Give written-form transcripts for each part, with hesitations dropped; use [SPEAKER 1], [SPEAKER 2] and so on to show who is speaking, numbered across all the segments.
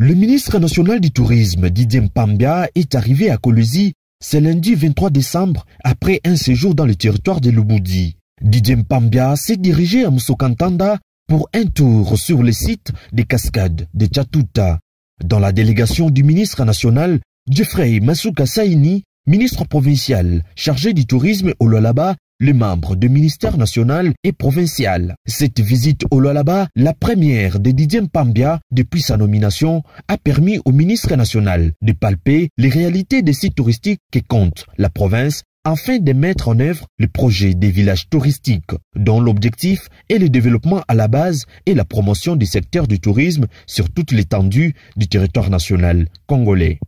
[SPEAKER 1] Le ministre national du Tourisme, Didier Mpambia, est arrivé à Kolwezi ce lundi 23 décembre après un séjour dans le territoire de Lubudi. Didier Mpambia s'est dirigé à Musokantanda pour un tour sur le site des cascades de Tchatuta. Dans la délégation du ministre national, Geoffrey Masuka Saini, ministre provincial chargé du tourisme au Lualaba, les membres du ministère national et provincial. Cette visite au Lualaba, la première de Didier Mpambia depuis sa nomination, a permis au ministre national de palper les réalités des sites touristiques que compte la province afin de mettre en œuvre le projet des villages touristiques, dont l'objectif est le développement à la base et la promotion du secteur du tourisme sur toute l'étendue du territoire national congolais.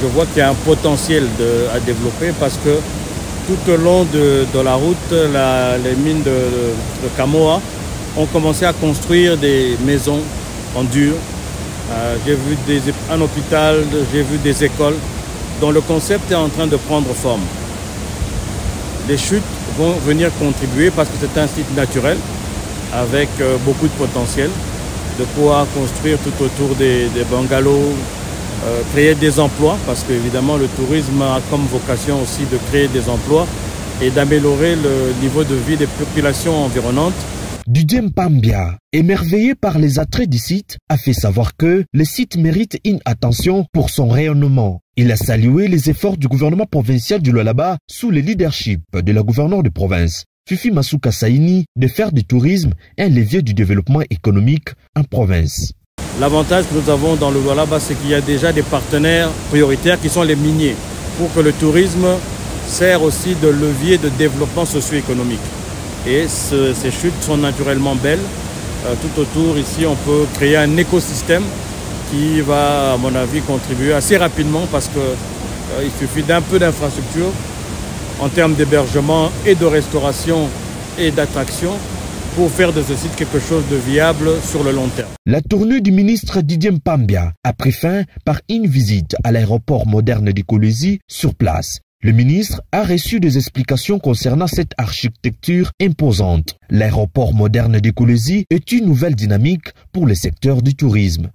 [SPEAKER 2] Je vois qu'il y a un potentiel à développer parce que tout au long de la route, les mines de Kamoa ont commencé à construire des maisons en dur. J'ai vu un hôpital, j'ai vu des écoles dont le concept est en train de prendre forme. Les chutes vont venir contribuer parce que c'est un site naturel avec beaucoup de potentiel de pouvoir construire tout autour des bungalows, créer des emplois, parce qu'évidemment le tourisme a comme vocation aussi de créer des emplois et d'améliorer le niveau de vie des populations environnantes.
[SPEAKER 1] Didier Mpambia, émerveillé par les attraits du site, a fait savoir que le site mérite une attention pour son rayonnement. Il a salué les efforts du gouvernement provincial du Lualaba sous le leadership de la gouverneure de province, Fifi Masuka Saini, de faire du tourisme un levier du développement économique en province.
[SPEAKER 2] L'avantage que nous avons dans le Lualaba, c'est qu'il y a déjà des partenaires prioritaires qui sont les miniers, pour que le tourisme sert aussi de levier de développement socio-économique. Et ces chutes sont naturellement belles. Tout autour, ici, on peut créer un écosystème qui va, à mon avis, contribuer assez rapidement parce qu'il suffit d'un peu d'infrastructure en termes d'hébergement et de restauration et d'attraction pour faire de ce site quelque chose de viable sur le long terme.
[SPEAKER 1] La tournée du ministre Didier Mpambia a pris fin par une visite à l'aéroport moderne de Kolwezi sur place. Le ministre a reçu des explications concernant cette architecture imposante. L'aéroport moderne de Kolwezi est une nouvelle dynamique pour le secteur du tourisme.